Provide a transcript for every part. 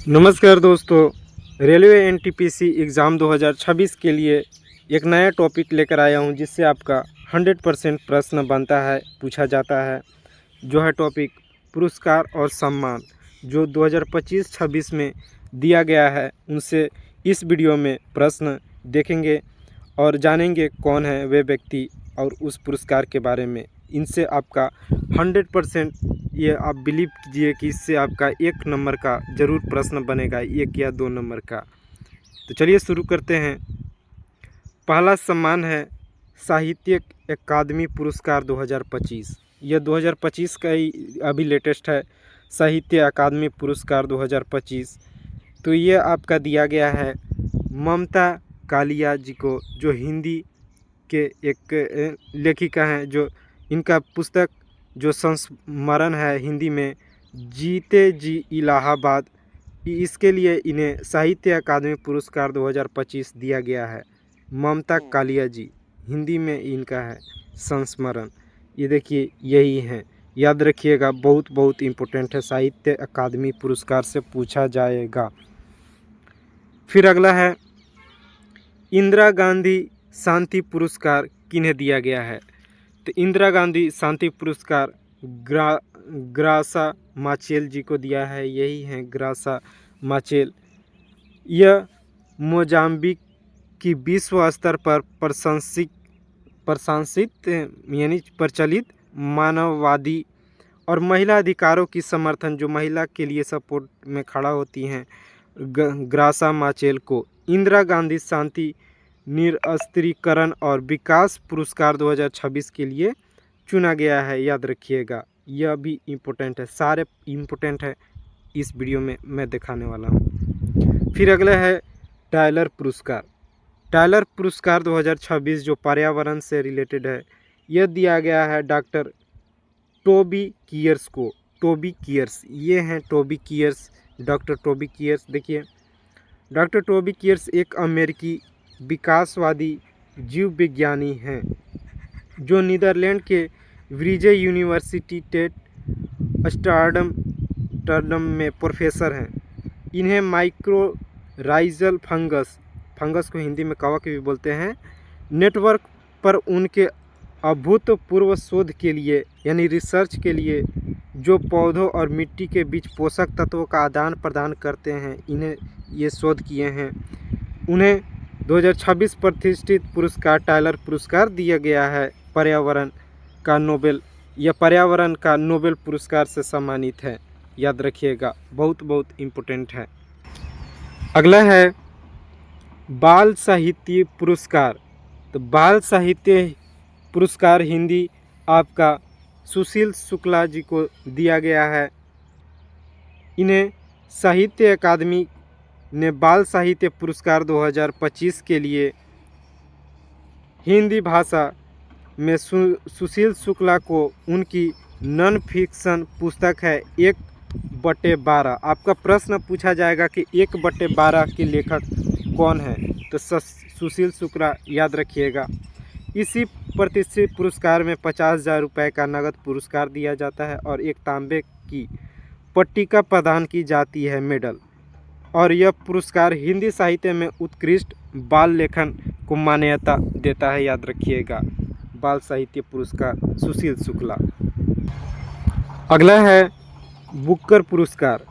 नमस्कार दोस्तों, railway NTPC exam 2026 के लिए एक नया टॉपिक लेकर आया हूं, जिससे आपका 100% प्रश्न बनता है, पूछा जाता है। जो है टॉपिक पुरस्कार और सम्मान, जो 2025-26 में दिया गया है। उनसे इस वीडियो में प्रश्न देखेंगे और जानेंगे कौन है वे व्यक्ति और उस पुरस्कार के बारे में। इनसे आपका 100% ये आप बिलीव कीजिए कि इससे आपका 1 नंबर का ज़रूर प्रश्न बनेगा, 1 या 2 नंबर का। तो चलिए शुरू करते हैं। पहला सम्मान है साहित्य अकादमी पुरस्कार 2025। यह 2025 का ही अभी लेटेस्ट है, साहित्य अकादमी पुरस्कार 2025। तो ये आपका दिया गया है ममता कालिया जी को, जो हिंदी के एक लेखिका हैं। जो इनका पुस्तक जो संस्मरण है हिंदी में, जीते जी इलाहाबाद, इसके लिए इन्हें साहित्य अकादमी पुरस्कार 2025 दिया गया है। ममता कालिया जी, हिंदी में इनका है संस्मरण। ये देखिए यही है, याद रखिएगा, बहुत बहुत इम्पोर्टेंट है, साहित्य अकादमी पुरस्कार से पूछा जाएगा। फिर अगला है इंदिरा गांधी शांति पुरस्कार किन्हें दिया गया है। तो इंदिरा गांधी शांति पुरस्कार ग्रासा माचेल जी को दिया है। यही है ग्रासा माचेल। यह मोजाम्बिक की विश्व स्तर पर प्रशंसित यानी प्रचलित मानववादी और महिला अधिकारों की समर्थन, जो महिला के लिए सपोर्ट में खड़ा होती हैं, ग्रासा माचेल को इंदिरा गांधी शांति निरस्त्रीकरण और विकास पुरस्कार 2026 के लिए चुना गया है। याद रखिएगा, यह भी इम्पोर्टेंट है, सारे इम्पोर्टेंट है, इस वीडियो में मैं दिखाने वाला हूँ। फिर अगला है टायलर पुरस्कार। टायलर पुरस्कार 2026 जो पर्यावरण से रिलेटेड है, यह दिया गया है डॉक्टर टोबी कियर्स को। टोबी कियर्स, ये हैं टोबी कियर्स, डॉक्टर टोबी कियर्स। देखिए, डॉक्टर टोबी कियर्स एक अमेरिकी विकासवादी जीव विज्ञानी हैं, जो नीदरलैंड के व्रीजे यूनिवर्सिटी टेट एम्स्टर्डम में प्रोफेसर हैं। इन्हें माइक्रोराइजल फंगस को हिंदी में कवक भी बोलते हैं, नेटवर्क पर उनके अभूतपूर्व शोध के लिए यानी रिसर्च के लिए, जो पौधों और मिट्टी के बीच पोषक तत्वों का आदान प्रदान करते हैं, इन्हें ये शोध किए हैं। उन्हें 2026 प्रतिष्ठित पुरस्कार टायलर पुरस्कार दिया गया है। पर्यावरण का नोबेल पुरस्कार से सम्मानित है। याद रखिएगा, बहुत बहुत इम्पोर्टेंट है। अगला है बाल साहित्य पुरस्कार। तो बाल साहित्य पुरस्कार हिंदी आपका सुशील शुक्ला जी को दिया गया है। इन्हें साहित्य अकादमी ने बाल साहित्य पुरस्कार 2025 के लिए हिंदी भाषा में सुशील शुक्ला को उनकी नॉन फिक्शन पुस्तक है 1/12। आपका प्रश्न पूछा जाएगा कि 1/12 के लेखक कौन है, तो सुशील शुक्ला याद रखिएगा। इसी प्रतिष्ठित पुरस्कार में 50,000 रुपये का नगद पुरस्कार दिया जाता है और एक तांबे की पट्टिका प्रदान की जाती है, मेडल। और यह पुरस्कार हिंदी साहित्य में उत्कृष्ट बाल लेखन को मान्यता देता है। याद रखिएगा, बाल साहित्य पुरस्कार सुशील शुक्ला। अगला है बुकर पुरस्कार।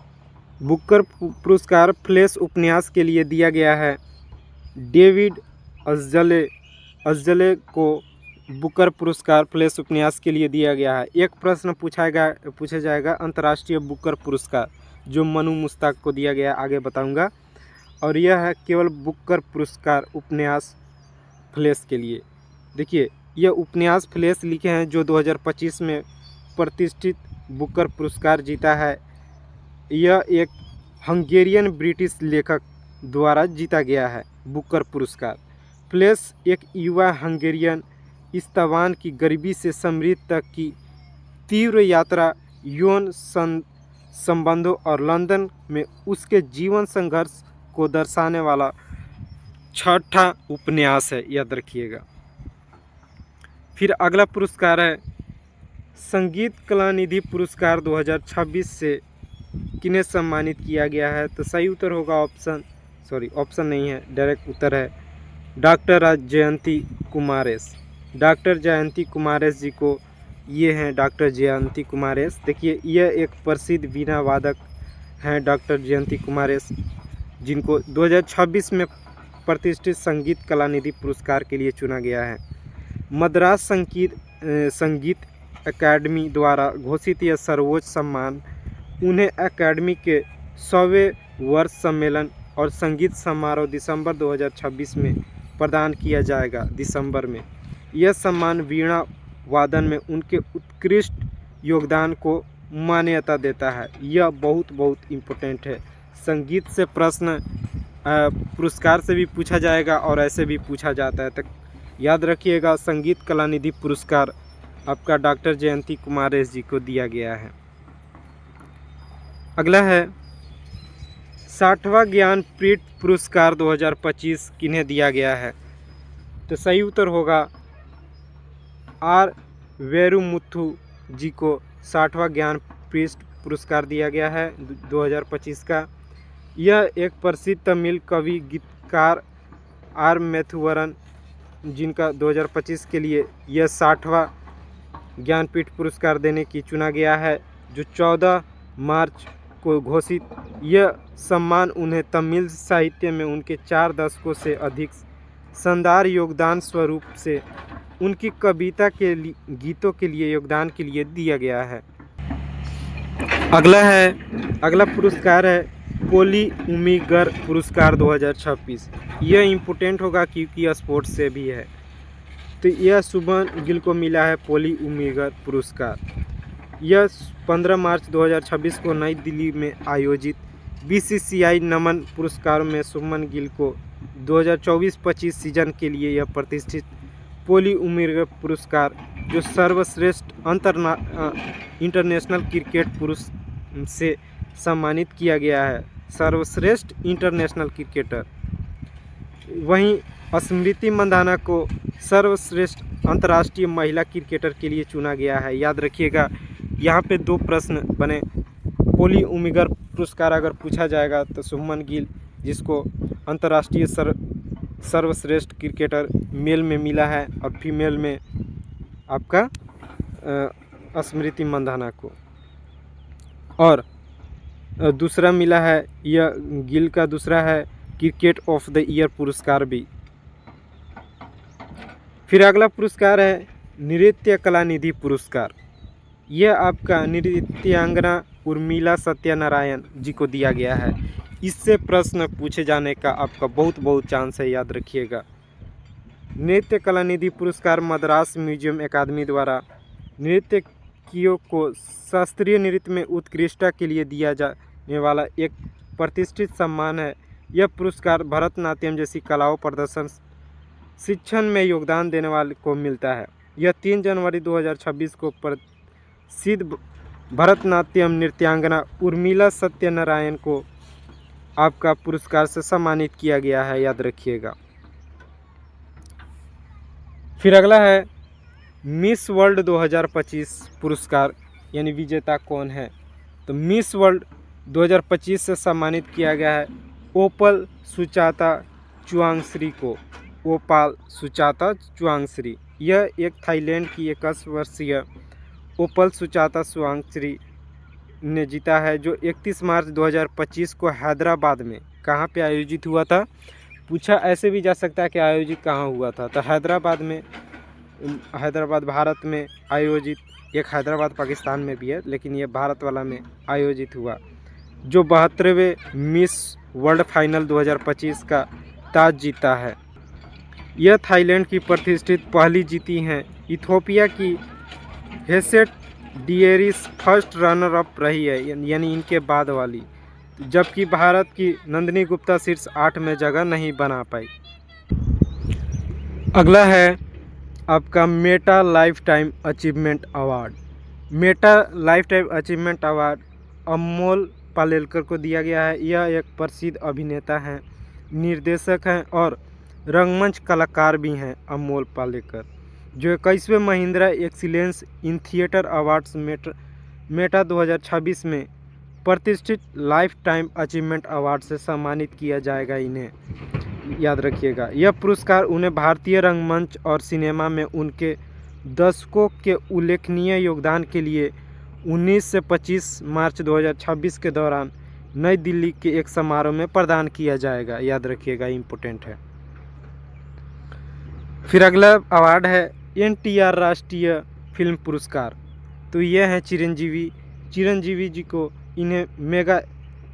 बुकर पुरस्कार फ्लैश उपन्यास के लिए दिया गया है। डेविड अज़ले को बुकर पुरस्कार फ्लैश उपन्यास के लिए दिया गया है। एक प्रश्न पूछा जाएगा अंतर्राष्ट्रीय बुकर पुरस्कार, जो मनु मुश्ताक को दिया गया, आगे बताऊंगा। और यह है केवल बुकर पुरस्कार उपन्यास फ्लैश के लिए। देखिए, यह उपन्यास फ्लैश लिखे हैं, जो 2025 में प्रतिष्ठित बुकर पुरस्कार जीता है। यह एक हंगेरियन ब्रिटिश लेखक द्वारा जीता गया है बुकर पुरस्कार। फ्लैश एक युवा हंगेरियन इस्तावान की गरीबी से समृद्धि तक की तीव्र यात्रा, यौन संबंधों और लंदन में उसके जीवन संघर्ष को दर्शाने वाला 6ठा उपन्यास है। याद रखिएगा। फिर अगला पुरस्कार है संगीत कला निधि पुरस्कार 2026 से किन्हें सम्मानित किया गया है? तो सही उत्तर होगा ऑप्शन नहीं है, डायरेक्ट उत्तर है डॉक्टर जयंती कुमारेश। डॉक्टर जयंती कुमारेश जी को, ये हैं डॉक्टर जयंती कुमारेश। देखिए यह एक प्रसिद्ध वीणा वादक हैं डॉक्टर जयंती कुमारेश, जिनको 2026 में प्रतिष्ठित संगीत कलानिधि पुरस्कार के लिए चुना गया है। मद्रास संगीत अकादमी द्वारा घोषित यह सर्वोच्च सम्मान उन्हें अकादमी के 100वें वर्ष सम्मेलन और संगीत समारोह दिसंबर 2026 में प्रदान किया जाएगा। दिसंबर में यह सम्मान वीणा वादन में उनके उत्कृष्ट योगदान को मान्यता देता है। यह बहुत इम्पोर्टेंट है। संगीत से प्रश्न पुरस्कार से भी पूछा जाएगा और ऐसे भी पूछा जाता है, तो याद रखिएगा संगीत कलानिधि पुरस्कार आपका डॉक्टर जयंती कुमारेश जी को दिया गया है। अगला है 60वां ज्ञानपीठ पुरस्कार 2025 किन्हें दिया गया है? तो सही उत्तर होगा आर वेरुमुथु जी को 60वां ज्ञानपीठ पुरस्कार दिया गया है 2025 का। यह एक प्रसिद्ध तमिल कवि गीतकार आर मैथुवरन, जिनका 2025 के लिए यह 60वां ज्ञानपीठ पुरस्कार देने की चुना गया है, जो 14 मार्च को घोषित। यह सम्मान उन्हें तमिल साहित्य में उनके 4 दशकों से अधिक शानदार योगदान स्वरूप से उनकी कविता के गीतों के लिए योगदान के लिए दिया गया है। अगला पुरस्कार है पोली उमिगर पुरस्कार 2026। यह इम्पोर्टेंट होगा क्योंकि स्पोर्ट्स से भी है। तो यह शुभन गिल को मिला है पोली उमिगर पुरस्कार। यह 15 मार्च 2026 को नई दिल्ली में आयोजित बीसीसीआई नमन पुरस्कारों में शुभमन गिल को 2024-25 सीजन के लिए यह प्रतिष्ठित पोली उमिगर पुरस्कार, जो सर्वश्रेष्ठ इंटरनेशनल क्रिकेट पुरुष से सम्मानित किया गया है, सर्वश्रेष्ठ इंटरनेशनल क्रिकेटर। वहीं स्मृति मंधाना को सर्वश्रेष्ठ अंतर्राष्ट्रीय महिला क्रिकेटर के लिए चुना गया है। याद रखिएगा यहाँ पे 2 प्रश्न बने। पोली उमिगर पुरस्कार अगर पूछा जाएगा तो शुभमन गिल, जिसको अंतर्राष्ट्रीय सर्वश्रेष्ठ क्रिकेटर मेल में मिला है, और फीमेल में आपका स्मृति मंधाना को। और दूसरा मिला है, यह गिल का दूसरा है क्रिकेट ऑफ द ईयर पुरस्कार भी। फिर अगला पुरस्कार है नृत्य कलानिधि पुरस्कार। यह आपका नृत्यांगना उर्मिला सत्यनारायण जी को दिया गया है। इससे प्रश्न पूछे जाने का आपका बहुत चांस है, याद रखिएगा। नृत्य कलानिधि पुरस्कार मद्रास म्यूजियम अकादमी द्वारा नृत्यकियों को शास्त्रीय नृत्य में उत्कृष्टता के लिए दिया जाने वाला एक प्रतिष्ठित सम्मान है। यह पुरस्कार भरतनाट्यम जैसी कलाओं प्रदर्शन शिक्षण में योगदान देने वाले को मिलता है। यह 3 जनवरी 2026 को प्रसिद्ध भरतनाट्यम नृत्यांगना उर्मिला सत्यनारायण को आपका पुरस्कार से सम्मानित किया गया है, याद रखिएगा। फिर अगला है मिस वर्ल्ड 2025 पुरस्कार, यानी विजेता कौन है? तो मिस वर्ल्ड 2025 से सम्मानित किया गया है ओपल सुचाता चुआंगश्री को। ओपाल सुचाता चुआंगश्री, यह एक थाईलैंड की 21 वर्षीय ओपल सुचाता चुआंगश्री ने जीता है, जो 31 मार्च 2025 को हैदराबाद में कहाँ पे आयोजित हुआ था? पूछा ऐसे भी जा सकता है कि आयोजित कहाँ हुआ था। तो हैदराबाद भारत में आयोजित, एक हैदराबाद पाकिस्तान में भी है, लेकिन ये भारत वाला में आयोजित हुआ, जो 72वें मिस वर्ल्ड फाइनल 2025 का ताज जीता है। यह थाईलैंड की प्रतिष्ठित पहली जीती हैं। इथियोपिया की हेसेट डिएरिस फर्स्ट रनर अप रही है, यानी इनके बाद वाली, जबकि भारत की नंदिनी गुप्ता शीर्ष 8 में जगह नहीं बना पाई। अगला है आपका Meta life time achievement award. Meta life time achievement award Amol Palekar को दिया गया है। यह एक प्रसिद्ध अभिनेता हैं, निर्देशक हैं और रंगमंच कलाकार भी हैं। अमोल पालेकर, जो 21वें Mahindra excellence in theatre awards META 2026 में प्रतिष्ठित लाइफ टाइम अचीवमेंट अवार्ड से सम्मानित किया जाएगा इन्हें, याद रखिएगा। यह पुरस्कार उन्हें भारतीय रंगमंच और सिनेमा में उनके दशकों के उल्लेखनीय योगदान के लिए 19 से 25 मार्च 2026 के दौरान नई दिल्ली के एक समारोह में प्रदान किया जाएगा, याद रखिएगा, इम्पोर्टेंट है। फिर अगला अवार्ड है NTR राष्ट्रीय फिल्म पुरस्कार। तो यह है चिरंजीवी जी को, इन्हें मेगा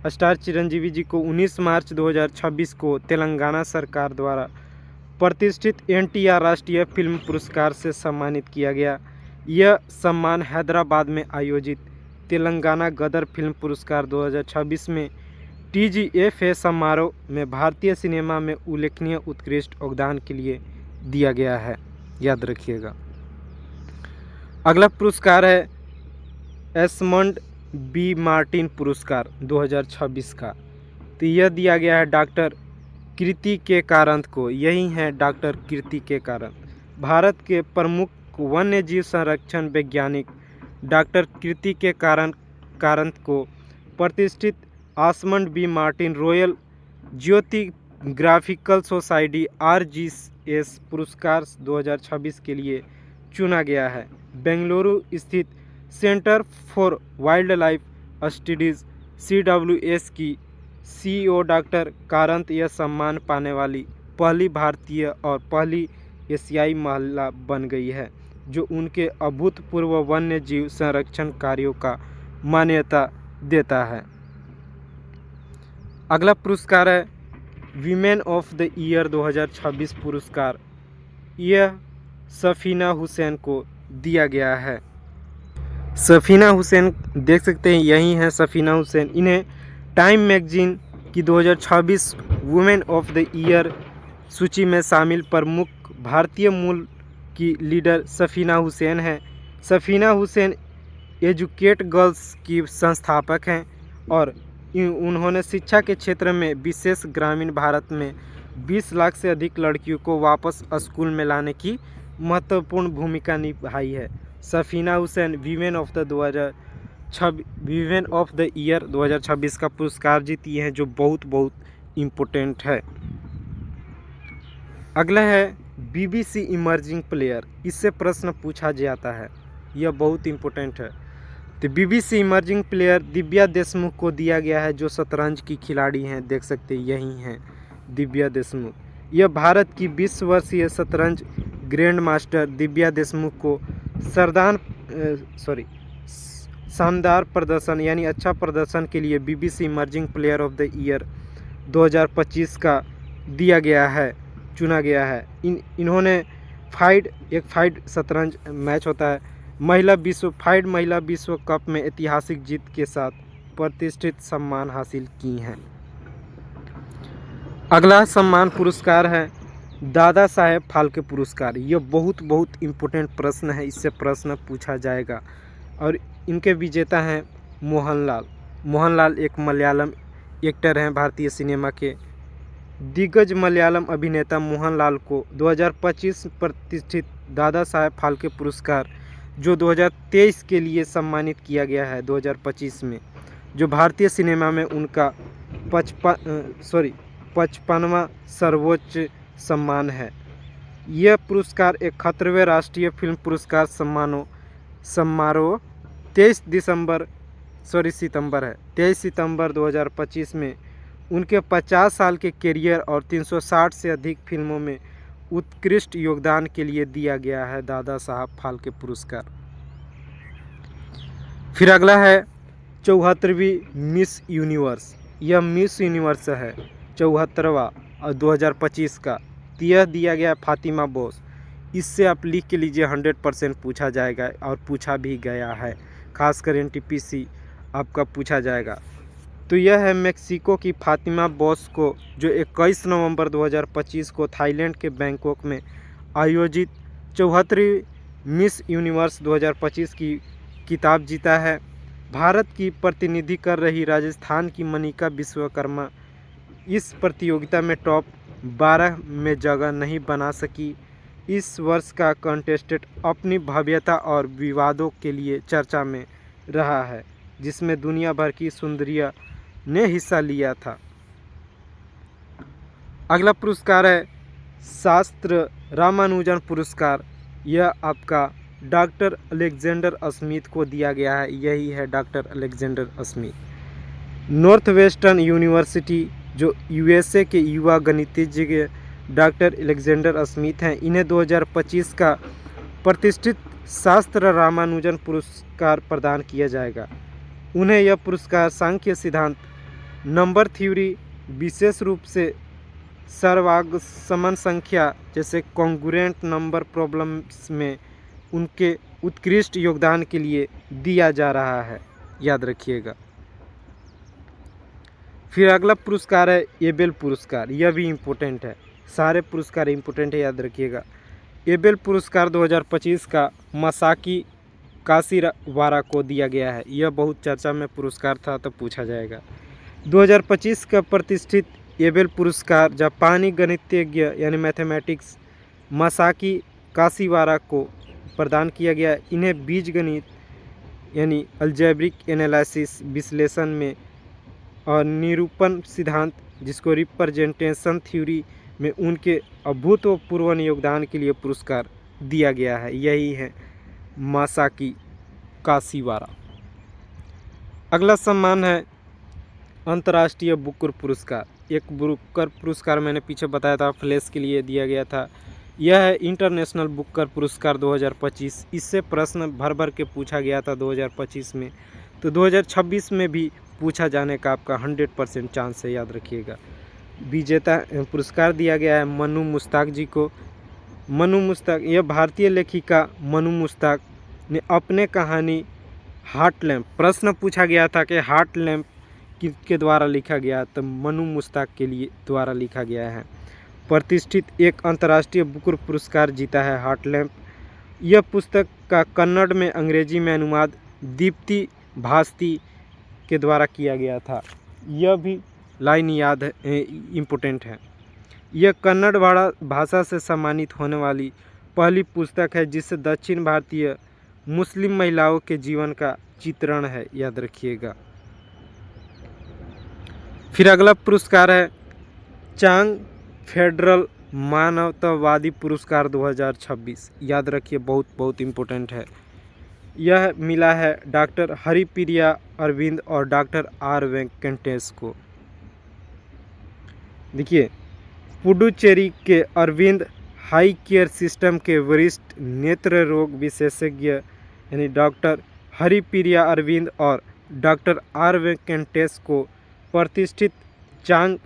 स्टार चिरंजीवी जी को 19 मार्च 2026 को तेलंगाना सरकार द्वारा प्रतिष्ठित NTR राष्ट्रीय फिल्म पुरस्कार से सम्मानित किया गया। यह सम्मान हैदराबाद में आयोजित तेलंगाना गदर फिल्म पुरस्कार 2026 में TGFA समारोह में भारतीय सिनेमा में उल्लेखनीय उत्कृष्ट योगदान के लिए दिया गया है, याद रखिएगा। अगला पुरस्कार है एस्मंड बी मार्टिन पुरस्कार 2026 का। तो यह दिया गया है डॉक्टर कीर्ति के कारंत को। यही है डॉक्टर कीर्ति के कारंत। भारत के प्रमुख वन्य जीव संरक्षण वैज्ञानिक डॉक्टर कीर्ति के कारंत को प्रतिष्ठित Osmond B Martin Royal Geographical Society RGS पुरस्कार 2026 के लिए चुना गया है। बेंगलुरु स्थित centre for wild life studies CWS की CEO डॉक्टर कारंत यह सम्मान पाने वाली पहली भारतीय और पहली एशियाई महिला बन गई है जो उनके अभूतपूर्व वन्य जीव संरक्षण कार्यों का मान्यता देता है। अगला पुरस्कार है वीमेन ऑफ द ईयर 2026 पुरस्कार। यह सफीना हुसैन को दिया गया है। सफीना हुसैन देख सकते हैं, यही हैं सफीना हुसैन। इन्हें टाइम मैगजीन की 2026 वुमेन ऑफ द ईयर सूची में शामिल प्रमुख भारतीय मूल की लीडर सफीना हुसैन हैं। सफीना हुसैन एजुकेट गर्ल्स की संस्थापक हैं और उन्होंने शिक्षा के क्षेत्र में विशेष ग्रामीण भारत में 20 लाख से अधिक लड़कियों को वापस स्कूल में लाने की महत्वपूर्ण भूमिका निभाई है। Safina Hussain women of the year 2026 का पुरस्कार जीती हैं, जो बहुत इम्पोर्टेंट है। अगला है BBC इमर्जिंग प्लेयर। इससे प्रश्न पूछा जाता है, यह बहुत इम्पोर्टेंट है। तो BBC emerging player Divya Deshmukh को दिया गया है, जो शतरंज की खिलाड़ी हैं। देख सकते हैं, यही हैं दिव्या देशमुख। यह भारत की 20 वर्षीय शतरंज ग्रैंड मास्टर दिव्या देशमुख को शानदार प्रदर्शन यानी अच्छा प्रदर्शन के लिए BBC emerging player of the year 2025 का दिया गया है, चुना गया है। इन्होंने फाइड शतरंज मैच होता है महिला विश्व कप में ऐतिहासिक जीत के साथ प्रतिष्ठित सम्मान हासिल की हैं। अगला सम्मान पुरस्कार है दादा साहेब फाल्के पुरस्कार। यह बहुत इम्पोर्टेंट प्रश्न है, इससे प्रश्न पूछा जाएगा। और इनके विजेता हैं मोहनलाल एक मलयालम एक्टर हैं। भारतीय सिनेमा के दिग्गज मलयालम अभिनेता मोहनलाल को 2025 प्रतिष्ठित दादा साहेब फाल्के पुरस्कार, जो 2023 के लिए सम्मानित किया गया है 2025 में, जो भारतीय सिनेमा में उनका 55वां सर्वोच्च सम्मान है। यह पुरस्कार 71वें राष्ट्रीय फिल्म पुरस्कार समारोह 23 सितंबर 2025 में उनके 50 साल के करियर और 360 से अधिक फिल्मों में उत्कृष्ट योगदान के लिए दिया गया है दादा साहब फाल्के पुरस्कार। फिर अगला है 74वीं मिस यूनिवर्स। यह मिस यूनिवर्स है 74वां और 2025 का। यह दिया गया फातिमा बोस। इससे आप लिख के लीजिए, 100% पूछा जाएगा और पूछा भी गया है, खासकर NTPC आपका पूछा जाएगा। तो यह है मेक्सिको की फातिमा बोस को, जो 21 नवंबर 2025 को थाईलैंड के बैंकॉक में आयोजित 74वीं मिस यूनिवर्स 2025 की खिताब जीता है। भारत की प्रतिनिधि कर रही राजस्थान की मनिका विश्वकर्मा इस प्रतियोगिता में टॉप 12 में जगह नहीं बना सकी। इस वर्ष का कंटेस्टेंट अपनी भव्यता और विवादों के लिए चर्चा में रहा है। जिसमें दुनिया भर की सुंदरियां ने हिस्सा लिया था। अगला पुरस्कार है शास्त्र रामानुजन पुरस्कार। यह आपका डॉक्टर अलेक्जेंडर स्मिथ को दिया गया है। यही है doctor Alexander Smith. North western university जो यूएसए के युवा गणितज्ञ डॉक्टर अलेक्जेंडर स्मिथ हैं, इन्हें 2025 का प्रतिष्ठित शास्त्र रामानुजन पुरस्कार प्रदान किया जाएगा। उन्हें यह पुरस्कार सांख्य सिद्धांत, नंबर थ्योरी, विशेष रूप से सर्वागमन संख्या जैसे कॉन्ग्रुएंट नंबर प्रॉब्लम्स में उनके उत्कृष्ट योगदान के लिए दिया जा रहा है, याद रखिएगा। फिर अगला पुरस्कार है एबेल पुरस्कार। यह भी इम्पोर्टेंट है, सारे पुरस्कार इम्पोर्टेंट है, याद रखिएगा। एबेल पुरस्कार 2025 का मसाकी काशीवारा को दिया गया है। यह बहुत चर्चा में पुरस्कार था, तो पूछा जाएगा। 2025 का प्रतिष्ठित एबेल पुरस्कार जापानी गणितज्ञ यानी मैथमेटिक्स मसाकी काशीवारा को प्रदान किया गया। इन्हें बीजगणित यानी अलजेब्रिक एनालिसिस विश्लेषण में और निरूपण सिद्धांत जिसको रिप्रेजेंटेशन थ्योरी में उनके अभूतपूर्व योगदान के लिए पुरस्कार दिया गया है। यही है मसाकी काशीवारा। अगला सम्मान है अंतर्राष्ट्रीय बुकर पुरस्कार। एक बुकर पुरस्कार मैंने पीछे बताया था, फ्लैश के लिए दिया गया था। यह है इंटरनेशनल बुकर पुरस्कार 2025। इससे प्रश्न भर भर के पूछा गया था 2025 में, तो 2026 में भी पूछा जाने का आपका 100% चांस है, याद रखिएगा। विजेता पुरस्कार दिया गया है मनु मुश्ताक जी को। मनु मुश्ताक, यह भारतीय लेखिका मनु मुश्ताक ने अपने कहानी हार्ट लैम्प, प्रश्न पूछा गया था कि हार्ट लैम्प किसके द्वारा लिखा गया, तो मनु मुश्ताक के लिए द्वारा लिखा गया है। प्रतिष्ठित एक अंतर्राष्ट्रीय बुकर पुरस्कार जीता है हार्ट लैम्प। यह पुस्तक का कन्नड़ में अंग्रेजी में अनुवाद दीप्ति भास्ती के द्वारा किया गया था। यह भी लाइन याद है, इम्पोर्टेंट है। यह कन्नड़ भाषा से सम्मानित होने वाली पहली पुस्तक है जिससे दक्षिण भारतीय मुस्लिम महिलाओं के जीवन का चित्रण है, याद रखिएगा। फिर अगला पुरस्कार है चांग फेडरल मानवतावादी पुरस्कार 2026। याद रखिए, बहुत बहुत इम्पोर्टेंट है। यह मिला है डॉक्टर हरिप्रिया अरविंद और डॉक्टर आर वेंकटेश को। देखिए, पुडुचेरी के अरविंद हाई केयर सिस्टम के वरिष्ठ नेत्र रोग विशेषज्ञ यानी डॉक्टर हरिप्रिया अरविंद और डॉक्टर आर वेंकटेश को प्रतिष्ठित चांग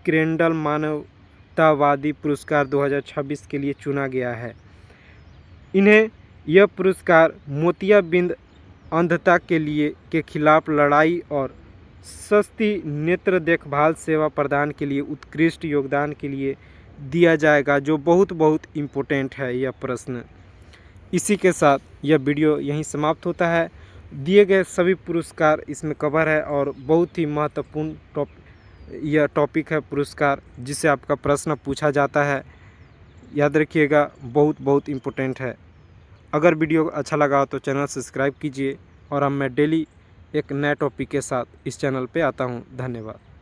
क्रेंडल मानवतावादी पुरस्कार 2026 के लिए चुना गया है। इन्हें यह पुरस्कार मोतियाबिंद अंधता के खिलाफ लड़ाई और सस्ती नेत्र देखभाल सेवा प्रदान के लिए उत्कृष्ट योगदान के लिए दिया जाएगा, जो बहुत बहुत इम्पोर्टेंट है यह प्रश्न। इसी के साथ यह वीडियो यहीं समाप्त होता है। दिए गए सभी पुरस्कार इसमें कवर है और बहुत ही महत्वपूर्ण यह टॉपिक है पुरस्कार, जिससे आपका प्रश्न पूछा जाता है, याद रखिएगा। बहुत बहुत इम्पोर्टेंट है। अगर वीडियो अच्छा लगा तो चैनल सब्सक्राइब कीजिए और मैं डेली एक नए टॉपिक के साथ इस चैनल पे आता हूँ। धन्यवाद।